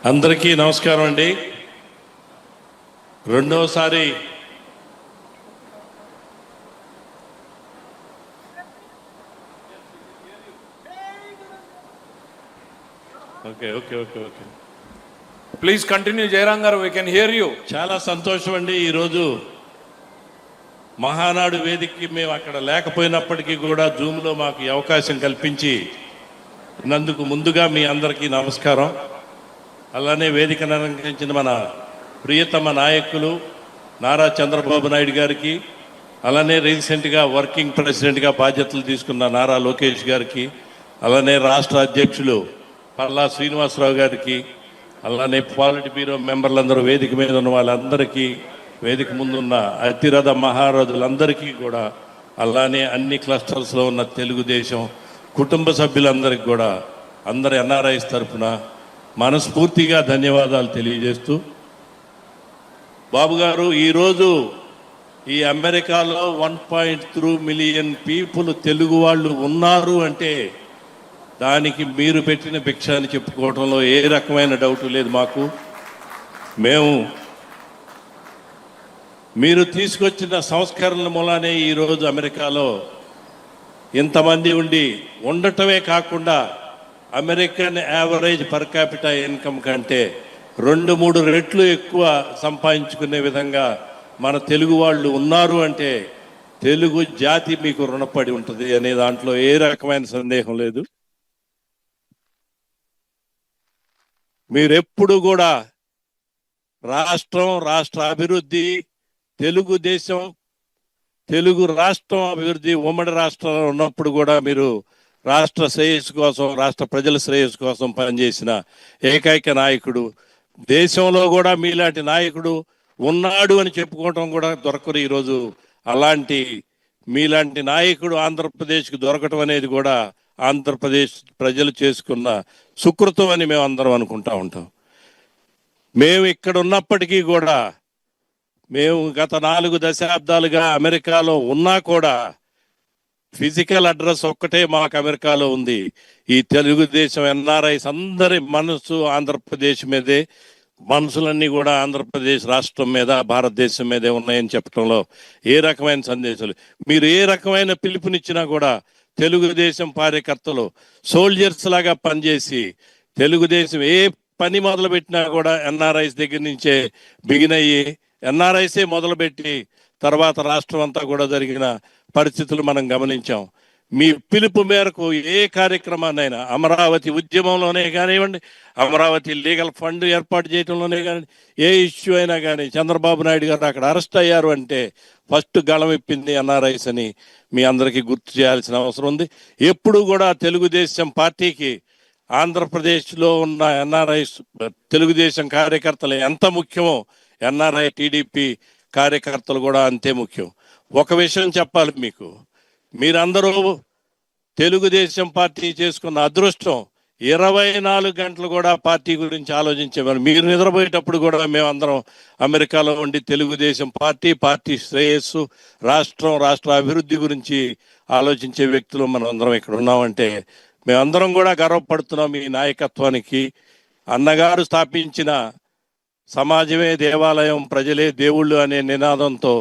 అందరికీ నమస్కారం అండి. రెండోసారి okay okay okay okay please continue Jayaram గారు, వీ కెన్ హియర్ యూ. చాలా సంతోషం అండి. ఈరోజు మహానాడు వేదికకి మేము అక్కడ లేకపోయినప్పటికీ కూడా జూమ్లో మాకు ఈ అవకాశం కల్పించి నందుకు ముందుగా మీ అందరికీ నమస్కారం. అలానే వేదికను అలంకరించిన మన ప్రియతమ నాయకులు నారా చంద్రబాబు నాయుడు గారికి, అలానే రీసెంట్గా వర్కింగ్ ప్రెసిడెంట్గా బాధ్యతలు తీసుకున్న నారా లోకేష్ గారికి, అలానే రాష్ట్ర అధ్యక్షులు పల్లా శ్రీనివాసరావు గారికి, అలానే పాలిట్ బ్యూరో మెంబర్లందరూ వేదిక మీద ఉన్న వాళ్ళందరికీ, వేదిక ముందున్న అతిరథ మహారథులందరికీ కూడా, అలానే అన్ని క్లస్టర్స్లో ఉన్న తెలుగుదేశం కుటుంబ సభ్యులందరికీ కూడా అందరి ఎన్ఆర్ఐస్ తరఫున మనస్ఫూర్తిగా ధన్యవాదాలు తెలియజేస్తూ, బాబు గారు ఈరోజు ఈ అమెరికాలో 1.3 మిలియన్ పీపుల్ తెలుగు వాళ్ళు ఉన్నారు అంటే దానికి మీరు పెట్టిన భిక్ష అని చెప్పుకోవడంలో ఏ రకమైన డౌట్ లేదు మాకు. మీరు తీసుకొచ్చిన సంస్కరణల మూలానే ఈరోజు అమెరికాలో ఇంతమంది ఉండటమే కాకుండా American average per capita income కంటే 2-3 రెట్లు ఎక్కువ సంపాదించుకునే విధంగా మన తెలుగు వాళ్ళు ఉన్నారు అంటే తెలుగు జాతి మీకు రుణపడి ఉంటుంది అనే దాంట్లో ఏ రకమైన సందేహం లేదు. మీరెప్పుడు కూడా రాష్ట్ర అభివృద్ధి, తెలుగుదేశం, తెలుగు రాష్ట్రం అభివృద్ధి ఉమ్మడి రాష్ట్రంలో ఉన్నప్పుడు కూడా మీరు రాష్ట్ర శ్రేయస్సు కోసం, రాష్ట్ర ప్రజల శ్రేయస్సు కోసం పనిచేసిన ఏకైక నాయకుడు. దేశంలో కూడా మీలాంటి నాయకుడు ఉన్నాడు అని చెప్పుకోవటం కూడా దొరకరు ఈరోజు. అలాంటి మీలాంటి నాయకుడు ఆంధ్రప్రదేశ్కి దొరకటం అనేది కూడా ఆంధ్రప్రదేశ్ ప్రజలు చేసుకున్న సుకృతం అని మేము అందరం అనుకుంటా ఉంటాం. మేము ఇక్కడ ఉన్నప్పటికీ కూడా, మేము గత 4 దశాబ్దాలుగా అమెరికాలో ఉన్నా కూడా ఫిజికల్ అడ్రస్ ఒక్కటే మాకు అమెరికాలో ఉంది. ఈ తెలుగుదేశం ఎన్ఆర్ఐస్ అందరి మనసు ఆంధ్రప్రదేశ్ మీదే, మనసులన్నీ కూడా ఆంధ్రప్రదేశ్ రాష్ట్రం మీద, భారతదేశం మీదే ఉన్నాయని చెప్పడంలో ఏ రకమైన సందేశాలు, మీరు ఏ రకమైన పిలుపునిచ్చినా కూడా తెలుగుదేశం కార్యకర్తలు సోల్జర్స్ లాగా పనిచేసి, తెలుగుదేశం ఏ పని మొదలుపెట్టినా కూడా ఎన్ఆర్ఐస్ దగ్గర నుంచే బిగిన్ అయ్యి, ఎన్ఆర్ఐసే మొదలుపెట్టి తర్వాత రాష్ట్రం అంతా కూడా జరిగిన పరిస్థితులు మనం గమనించాం. మీ పిలుపు మేరకు ఏ కార్యక్రమాన్నైనా, అమరావతి ఉద్యమంలోనే కానివ్వండి, అమరావతి లీగల్ ఫండ్ ఏర్పాటు చేయడంలోనే కానీ, ఏ ఇష్యూ అయినా కానీ చంద్రబాబు నాయుడు గారు అక్కడ అరెస్ట్ అయ్యారు అంటే ఫస్ట్ గళం ఇప్పింది ఎన్ఆర్ఐస్ అని మీ అందరికీ గుర్తు చేయాల్సిన అవసరం ఉంది. ఎప్పుడు కూడా తెలుగుదేశం పార్టీకి ఆంధ్రప్రదేశ్లో ఉన్న ఎన్ఆర్ఐస్, తెలుగుదేశం కార్యకర్తలు ఎంత ముఖ్యమో ఎన్ఆర్ఐ టీడీపీ కార్యకర్తలు కూడా అంతే ముఖ్యం. ఒక విషయం చెప్పాలి మీకు, మీరందరూ తెలుగుదేశం పార్టీ చేసుకున్న అదృష్టం 24 గంటలు కూడా పార్టీ గురించి ఆలోచించేవారు. మీరు నిద్రపోయేటప్పుడు కూడా మేమందరం అమెరికాలో ఉండి తెలుగుదేశం పార్టీ శ్రేయస్సు, రాష్ట్ర అభివృద్ధి గురించి ఆలోచించే వ్యక్తులు మనం అందరం ఇక్కడ ఉన్నామంటే మేమందరం కూడా గర్వపడుతున్నాం. ఈ నాయకత్వానికి, అన్నగారు స్థాపించిన సమాజమే దేవాలయం, ప్రజలే దేవుళ్ళు అనే నినాదంతో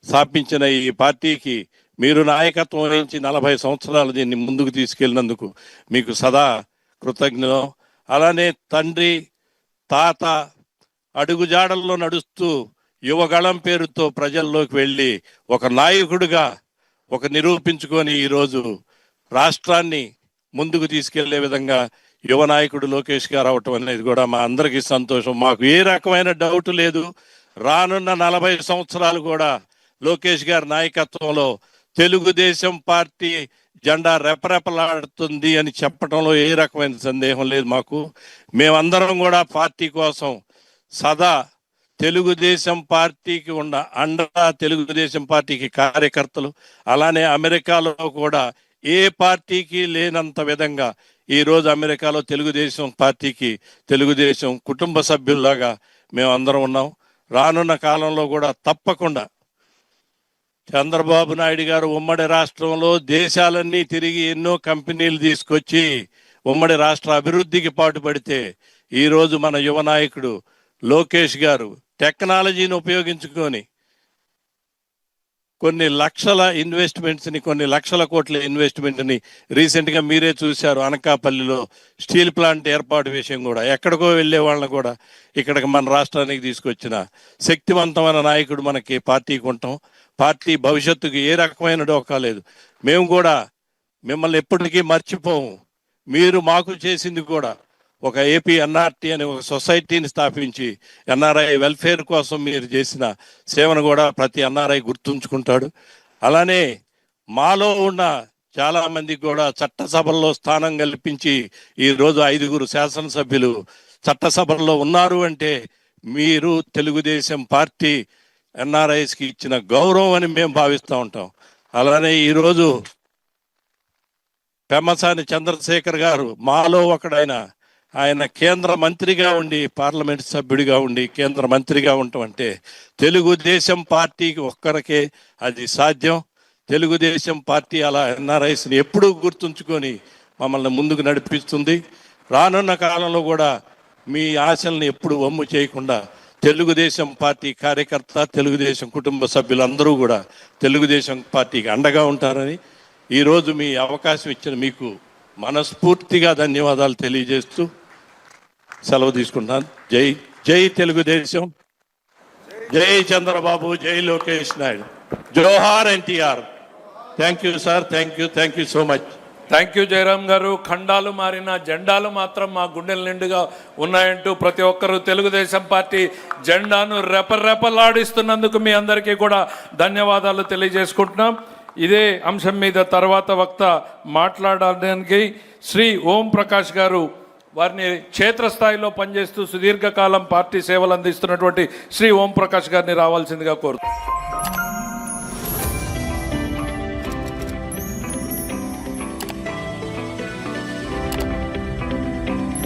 స్థాపించిన ఈ పార్టీకి మీరు నాయకత్వం వహించి 40 సంవత్సరాలు దీన్ని ముందుకు తీసుకెళ్ళినందుకు మీకు సదా కృతజ్ఞులం. అలానే తండ్రి తాత అడుగుజాడల్లో నడుస్తూ యువగళం పేరుతో ప్రజల్లోకి వెళ్ళి ఒక నాయకుడిగా నిరూపించుకొని ఈరోజు రాష్ట్రాన్ని ముందుకు తీసుకెళ్లే విధంగా యువ నాయకుడు లోకేష్ గారు అవటం అనేది కూడా మా అందరికీ సంతోషం. మాకు ఏ రకమైన డౌట్ లేదు. రానున్న 40 సంవత్సరాలు కూడా లోకేష్ గారి నాయకత్వంలో తెలుగుదేశం పార్టీ జెండా రెపరెపలాడుతుంది అని చెప్పడంలో ఏ రకమైన సందేహం లేదు మాకు. మేమందరం కూడా పార్టీ కోసం సదా తెలుగుదేశం పార్టీకి ఉన్న అండగా, తెలుగుదేశం పార్టీకి కార్యకర్తలు, అలానే అమెరికాలో కూడా ఏ పార్టీకి లేనంత విధంగా ఈరోజు అమెరికాలో తెలుగుదేశం పార్టీకి, తెలుగుదేశం కుటుంబ సభ్యుల్లాగా మేమందరం ఉన్నాం. రానున్న కాలంలో కూడా తప్పకుండా చంద్రబాబు నాయుడు గారు ఉమ్మడి రాష్ట్రంలో దేశాలన్నీ తిరిగి ఎన్నో కంపెనీలు తీసుకొచ్చి ఉమ్మడి రాష్ట్ర అభివృద్ధికి పాటుపడితే ఈరోజు మన యువ నాయకుడు లోకేష్ గారు టెక్నాలజీని ఉపయోగించుకొని కొన్ని లక్షల ఇన్వెస్ట్మెంట్స్ని, కొన్ని లక్షల కోట్ల ఇన్వెస్ట్మెంట్ని రీసెంట్గా మీరే చూశారు. అనకాపల్లిలో స్టీల్ ప్లాంట్ ఏర్పాటు విషయం కూడా ఎక్కడికో వెళ్ళే వాళ్ళని కూడా ఇక్కడికి మన రాష్ట్రానికి తీసుకొచ్చిన శక్తివంతమైన నాయకుడు మనకి పార్టీకి ఉంటాం. పార్టీ భవిష్యత్తుకు ఏ రకమైన డోకా లేదు. మేము కూడా మిమ్మల్ని ఎప్పటికీ మర్చిపోము. మీరు మాకు చేసింది కూడా ఒక ఏపీ ఎన్ఆర్టీ అనే ఒక సొసైటీని స్థాపించి ఎన్ఆర్ఐ వెల్ఫేర్ కోసం మీరు చేసిన సేవను కూడా ప్రతి ఎన్ఆర్ఐ గుర్తుంచుకుంటాడు. అలానే మాలో ఉన్న చాలామందికి కూడా చట్టసభల్లో స్థానం కల్పించి ఈరోజు 5 శాసనసభ్యులు చట్టసభల్లో ఉన్నారు అంటే మీరు తెలుగుదేశం పార్టీ ఎన్ఆర్ఐస్కి ఇచ్చిన గౌరవం అని మేము భావిస్తూ ఉంటాం. అలానే ఈరోజు పెమ్మసాని చంద్రశేఖర్ గారు మాలో ఒకడైన, ఆయన కేంద్ర మంత్రిగా ఉండి, పార్లమెంట్ సభ్యుడిగా ఉండి కేంద్ర మంత్రిగా ఉండటం అంటే తెలుగుదేశం పార్టీకి ఒక్కరికే అది సాధ్యం. తెలుగుదేశం పార్టీ అలా ఎన్ఆర్ఐస్ని ఎప్పుడూ గుర్తుంచుకొని మమ్మల్ని ముందుకు నడిపిస్తుంది. రానున్న కాలంలో కూడా మీ ఆశల్ని ఎప్పుడు వమ్ము చేయకుండా తెలుగుదేశం పార్టీ కార్యకర్త, తెలుగుదేశం కుటుంబ సభ్యులందరూ కూడా తెలుగుదేశం పార్టీకి అండగా ఉంటారని ఈరోజు మీ అవకాశం ఇచ్చిన మీకు మనస్ఫూర్తిగా ధన్యవాదాలు తెలియజేస్తూ సెలవు తీసుకుంటాను. జై జై తెలుగుదేశం, జై చంద్రబాబు, జై లోకేష్ నాయుడు, జోహార్ NTR. Thank you sir, thank you so much. Thank you Jayaram garu. ఖండాలు మారిన జెండాలు మాత్రం మా గుండెల నిండుగా ఉన్నాయంటూ ప్రతి ఒక్కరూ తెలుగుదేశం పార్టీ జెండాను రెపరెపలాడిస్తున్నందుకు మీ అందరికీ కూడా ధన్యవాదాలు తెలియజేసుకుంటున్నాం. ఇదే అంశం మీద తర్వాత వక్త మాట్లాడడానికి శ్రీ ఓం ప్రకాష్ గారు, వారిని క్షేత్రస్థాయిలో పనిచేస్తూ సుదీర్ఘకాలం పార్టీ సేవలు అందిస్తున్నటువంటి శ్రీ ఓం ప్రకాష్ గారిని రావాల్సిందిగా కోరుతున్నాను.